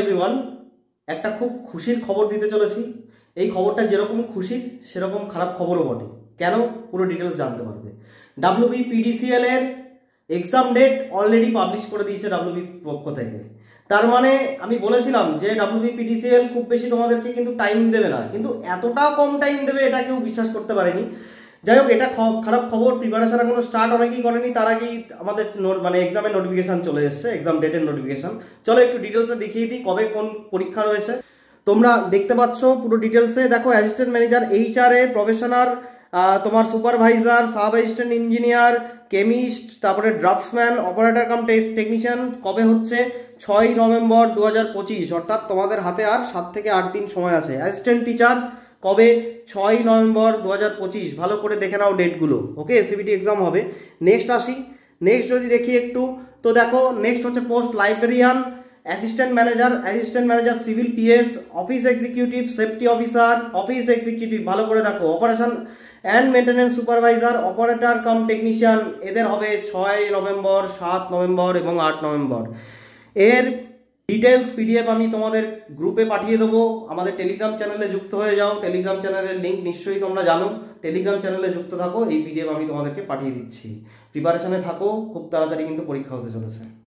Everyone, একটা খুব খুশির খবর দিতে চলেছি। এই খবরটা যেরকম খুশির সেরকম খারাপ খবরও বটে। কেন, পুরো ডিটেলস জানতে পারবে। WBPDCL এর এক্সাম ডেট অলরেডি পাবলিশ করে দিয়েছে WB পক্ষ থেকে। তার মানে আমি বলেছিলাম যে WBPDCL খুব বেশি তোমাদেরকে কিন্তু টাইম দেবে না, কিন্তু এতটা কম টাইম দেবে এটা কেউ বিশ্বাস করতে পারেনি। যাই হোক, এটা খারাপ খবর। প্রিপারেশন এখনো স্টার্ট অনেকেই করেনি, তার আগেই আমাদের এক্সামের নোটিফিকেশন চলে এসেছে, এক্সাম ডেটের নোটিফিকেশন। চলো একটু ডিটেলসে দেখিয়ে দিই কবে কোন পরীক্ষা রয়েছে। তোমরা দেখতে পাচ্ছ পুরো ডিটেলসে। দেখো, অ্যাসিস্ট্যান্ট ম্যানেজার HR এ প্রফেশনাল, তোমার supervisor, sub assistant engineer, chemist, তারপরে ড্রাফটসম্যান, অপারেটর কাম টেকনিশিয়ান কবে হচ্ছে? 6 নভেম্বর 2025, অর্থাৎ তোমাদের হাতে আর 7 থেকে 8 দিন সময় আছে। অ্যাসিস্ট্যান্ট টিচার কবে? 6 নভেম্বর 2025। ভালো করে দেখে নাও ডেটগুলো। ওকে, CBT এক্সাম হবে। নেক্সট আসি। নেক্সট যদি দেখি একটু, তো দেখো নেক্সট হচ্ছে post librarian, assistant manager civil PS, office executive, safety officer, office executive ভালো করে দেখো, operation and maintenance supervisor, operator cum technician, এদের হবে 6 নভেম্বর, 7 নভেম্বর এবং 8 নভেম্বর। এর ডিটেলস PDF আমি তোমাদের গ্রুপে পাঠিয়ে দেবো। আমাদের টেলিগ্রাম চ্যানেলে যুক্ত হয়ে যাও। টেলিগ্রাম চ্যানেলের লিঙ্ক নিশ্চয়ই তোমরা জানো। টেলিগ্রাম চ্যানেলে যুক্ত থাকো, এই PDF আমি তোমাদেরকে পাঠিয়ে দিচ্ছি। প্রিপারেশনে থাকো, খুব তাড়াতাড়ি কিন্তু পরীক্ষা হতে চলেছে।